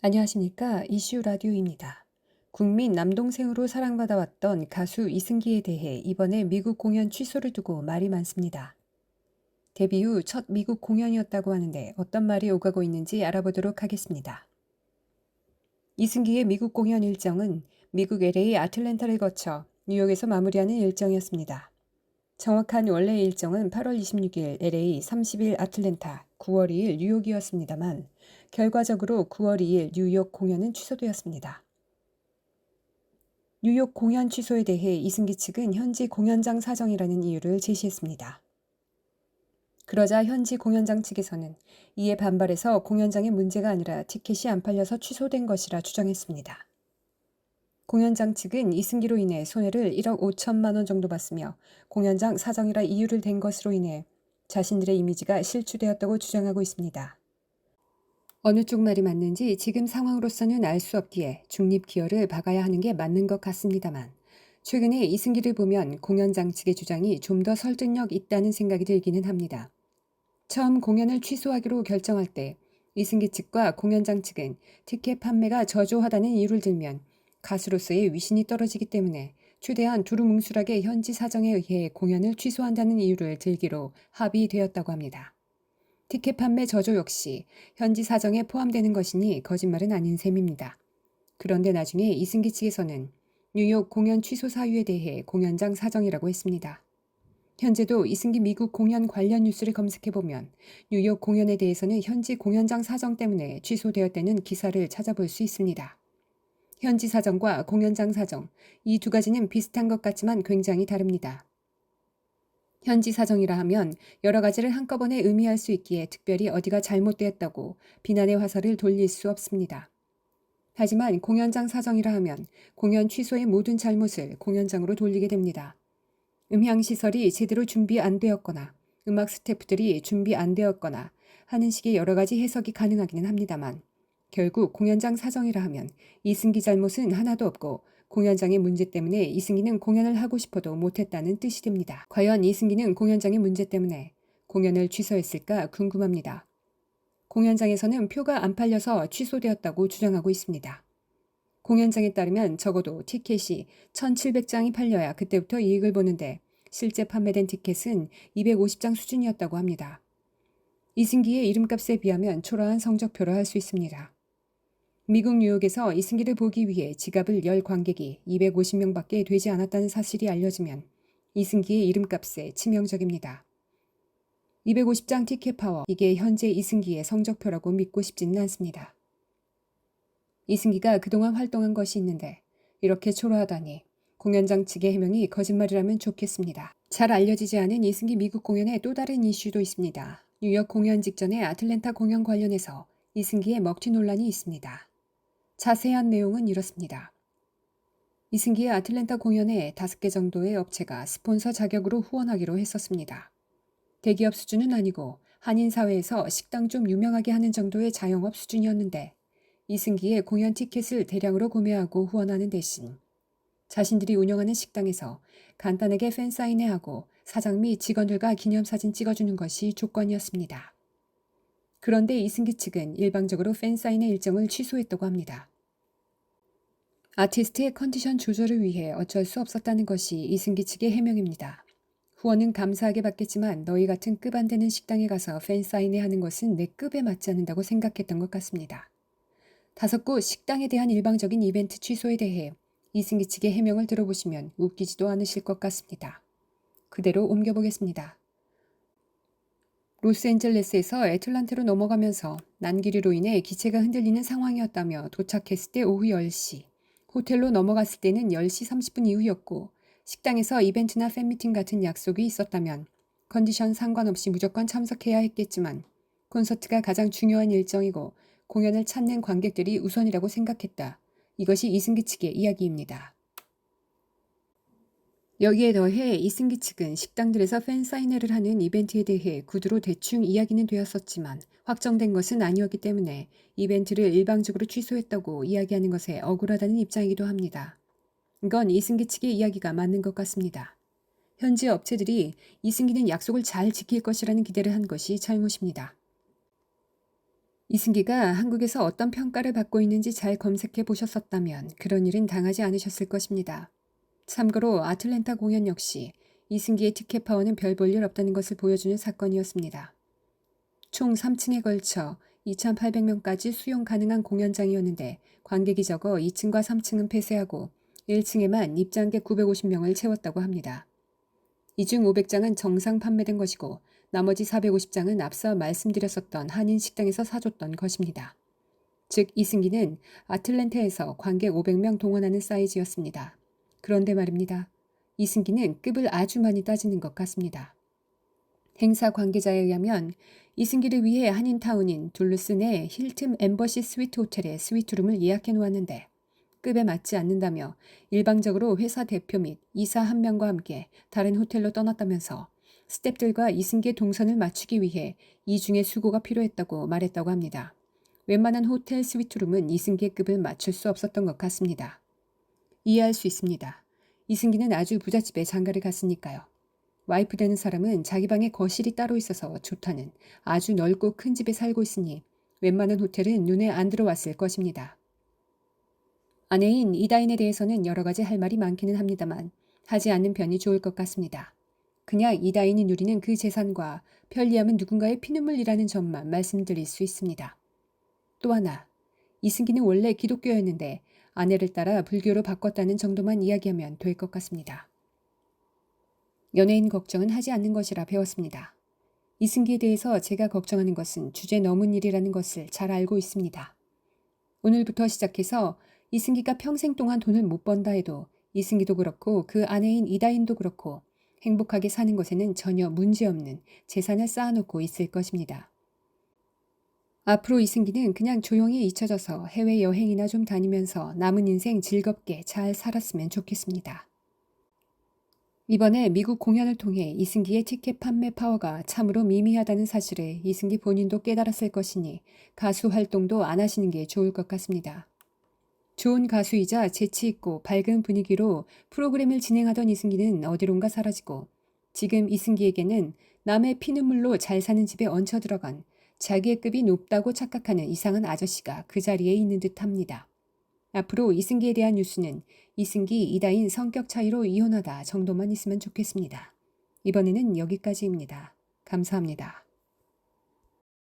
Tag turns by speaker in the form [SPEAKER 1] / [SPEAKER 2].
[SPEAKER 1] 안녕하십니까. 이슈 라디오입니다. 국민 남동생으로 사랑받아왔던 가수 이승기에 대해 이번에 미국 공연 취소를 두고 말이 많습니다. 데뷔 후 첫 미국 공연이었다고 하는데 어떤 말이 오가고 있는지 알아보도록 하겠습니다. 이승기의 미국 공연 일정은 미국 LA 아틀랜타를 거쳐 뉴욕에서 마무리하는 일정이었습니다. 정확한 원래 일정은 8월 26일 LA, 30일 아틀랜타, 9월 2일 뉴욕이었습니다만 결과적으로 9월 2일 뉴욕 공연은 취소되었습니다. 뉴욕 공연 취소에 대해 이승기 측은 현지 공연장 사정이라는 이유를 제시했습니다. 그러자 현지 공연장 측에서는 이에 반발해서 공연장의 문제가 아니라 티켓이 안 팔려서 취소된 것이라 주장했습니다. 공연장 측은 이승기로 인해 손해를 1억 5천만 원 정도 봤으며 공연장 사정이라 이유를 댄 것으로 인해 자신들의 이미지가 실추되었다고 주장하고 있습니다. 어느 쪽 말이 맞는지 지금 상황으로서는 알 수 없기에 중립 기여를 박아야 하는 게 맞는 것 같습니다만 최근에 이승기를 보면 공연장 측의 주장이 좀 더 설득력 있다는 생각이 들기는 합니다. 처음 공연을 취소하기로 결정할 때 이승기 측과 공연장 측은 티켓 판매가 저조하다는 이유를 들면 가수로서의 위신이 떨어지기 때문에 최대한 두루뭉술하게 현지 사정에 의해 공연을 취소한다는 이유를 들기로 합의되었다고 합니다. 티켓 판매 저조 역시 현지 사정에 포함되는 것이니 거짓말은 아닌 셈입니다. 그런데 나중에 이승기 측에서는 뉴욕 공연 취소 사유에 대해 공연장 사정이라고 했습니다. 현재도 이승기 미국 공연 관련 뉴스를 검색해보면 뉴욕 공연에 대해서는 현지 공연장 사정 때문에 취소되었다는 기사를 찾아볼 수 있습니다. 현지 사정과 공연장 사정, 이 두 가지는 비슷한 것 같지만 굉장히 다릅니다. 현지 사정이라 하면 여러 가지를 한꺼번에 의미할 수 있기에 특별히 어디가 잘못되었다고 비난의 화살을 돌릴 수 없습니다. 하지만 공연장 사정이라 하면 공연 취소의 모든 잘못을 공연장으로 돌리게 됩니다. 음향시설이 제대로 준비 안 되었거나 음악 스태프들이 준비 안 되었거나 하는 식의 여러 가지 해석이 가능하기는 합니다만 결국 공연장 사정이라 하면 이승기 잘못은 하나도 없고 공연장의 문제 때문에 이승기는 공연을 하고 싶어도 못했다는 뜻이 됩니다. 과연 이승기는 공연장의 문제 때문에 공연을 취소했을까 궁금합니다. 공연장에서는 표가 안 팔려서 취소되었다고 주장하고 있습니다. 공연장에 따르면 적어도 티켓이 1,700장이 팔려야 그때부터 이익을 보는데 실제 판매된 티켓은 250장 수준이었다고 합니다. 이승기의 이름값에 비하면 초라한 성적표라 할 수 있습니다. 미국 뉴욕에서 이승기를 보기 위해 지갑을 열 관객이 250명밖에 되지 않았다는 사실이 알려지면 이승기의 이름값에 치명적입니다. 250장 티켓 파워, 이게 현재 이승기의 성적표라고 믿고 싶지는 않습니다. 이승기가 그동안 활동한 것이 있는데 이렇게 초라하다니 공연장 측의 해명이 거짓말이라면 좋겠습니다. 잘 알려지지 않은 이승기 미국 공연의 또 다른 이슈도 있습니다. 뉴욕 공연 직전에 아틀랜타 공연 관련해서 이승기의 먹튀 논란이 있습니다. 자세한 내용은 이렇습니다. 이승기의 아틀랜타 공연에 5개 정도의 업체가 스폰서 자격으로 후원하기로 했었습니다. 대기업 수준은 아니고 한인사회에서 식당 좀 유명하게 하는 정도의 자영업 수준이었는데 이승기의 공연 티켓을 대량으로 구매하고 후원하는 대신 자신들이 운영하는 식당에서 간단하게 팬사인회하고 사장 및 직원들과 기념사진 찍어주는 것이 조건이었습니다. 그런데 이승기 측은 일방적으로 팬사인회 일정을 취소했다고 합니다. 아티스트의 컨디션 조절을 위해 어쩔 수 없었다는 것이 이승기 측의 해명입니다. 후원은 감사하게 받겠지만 너희 같은 급 안 되는 식당에 가서 팬사인회 하는 것은 내 급에 맞지 않는다고 생각했던 것 같습니다. 5곳 식당에 대한 일방적인 이벤트 취소에 대해 이승기 측의 해명을 들어보시면 웃기지도 않으실 것 같습니다. 그대로 옮겨보겠습니다. 로스앤젤레스에서 애틀란타로 넘어가면서 난기류로 인해 기체가 흔들리는 상황이었다며 도착했을 때 오후 10시, 호텔로 넘어갔을 때는 10시 30분 이후였고 식당에서 이벤트나 팬미팅 같은 약속이 있었다면 컨디션 상관없이 무조건 참석해야 했겠지만 콘서트가 가장 중요한 일정이고 공연을 찾는 관객들이 우선이라고 생각했다. 이것이 이승기 측의 이야기입니다. 여기에 더해 이승기 측은 식당들에서 팬사인회를 하는 이벤트에 대해 구두로 대충 이야기는 되었었지만 확정된 것은 아니었기 때문에 이벤트를 일방적으로 취소했다고 이야기하는 것에 억울하다는 입장이기도 합니다. 이건 이승기 측의 이야기가 맞는 것 같습니다. 현지 업체들이 이승기는 약속을 잘 지킬 것이라는 기대를 한 것이 잘못입니다. 이승기가 한국에서 어떤 평가를 받고 있는지 잘 검색해 보셨었다면 그런 일은 당하지 않으셨을 것입니다. 참고로 아틀랜타 공연 역시 이승기의 티켓 파워는 별 볼 일 없다는 것을 보여주는 사건이었습니다. 총 3층에 걸쳐 2,800명까지 수용 가능한 공연장이었는데 관객이 적어 2층과 3층은 폐쇄하고 1층에만 입장객 950명을 채웠다고 합니다. 이 중 500장은 정상 판매된 것이고 나머지 450장은 앞서 말씀드렸었던 한인 식당에서 사줬던 것입니다. 즉 이승기는 아틀랜타에서 관객 500명 동원하는 사이즈였습니다. 그런데 말입니다. 이승기는 급을 아주 많이 따지는 것 같습니다. 행사 관계자에 의하면 이승기를 위해 한인타운인 둘루스 내 힐튼 엠버시 스위트 호텔에 스위트룸을 예약해 놓았는데 급에 맞지 않는다며 일방적으로 회사 대표 및 이사 한 명과 함께 다른 호텔로 떠났다면서 스태프들과 이승기의 동선을 맞추기 위해 이중의 수고가 필요했다고 말했다고 합니다. 웬만한 호텔 스위트룸은 이승기의 급을 맞출 수 없었던 것 같습니다. 이해할 수 있습니다. 이승기는 아주 부잣집에 장가를 갔으니까요. 와이프 되는 사람은 자기 방에 거실이 따로 있어서 좋다는 아주 넓고 큰 집에 살고 있으니 웬만한 호텔은 눈에 안 들어왔을 것입니다. 아내인 이다인에 대해서는 여러 가지 할 말이 많기는 합니다만 하지 않는 편이 좋을 것 같습니다. 그냥 이다인이 누리는 그 재산과 편리함은 누군가의 피눈물이라는 점만 말씀드릴 수 있습니다. 또 하나, 이승기는 원래 기독교였는데 아내를 따라 불교로 바꿨다는 정도만 이야기하면 될 것 같습니다. 연예인 걱정은 하지 않는 것이라 배웠습니다. 이승기에 대해서 제가 걱정하는 것은 주제 넘은 일이라는 것을 잘 알고 있습니다. 오늘부터 시작해서 이승기가 평생 동안 돈을 못 번다 해도 이승기도 그렇고 그 아내인 이다인도 그렇고 행복하게 사는 것에는 전혀 문제없는 재산을 쌓아놓고 있을 것입니다. 앞으로 이승기는 그냥 조용히 잊혀져서 해외여행이나 좀 다니면서 남은 인생 즐겁게 잘 살았으면 좋겠습니다. 이번에 미국 공연을 통해 이승기의 티켓 판매 파워가 참으로 미미하다는 사실을 이승기 본인도 깨달았을 것이니 가수 활동도 안 하시는 게 좋을 것 같습니다. 좋은 가수이자 재치있고 밝은 분위기로 프로그램을 진행하던 이승기는 어디론가 사라지고 지금 이승기에게는 남의 피눈물로 잘 사는 집에 얹혀 들어간 자기의 급이 높다고 착각하는 이상한 아저씨가 그 자리에 있는 듯합니다. 앞으로 이승기에 대한 뉴스는 이승기, 이다인 성격 차이로 이혼하다 정도만 있으면 좋겠습니다. 이번에는 여기까지입니다. 감사합니다.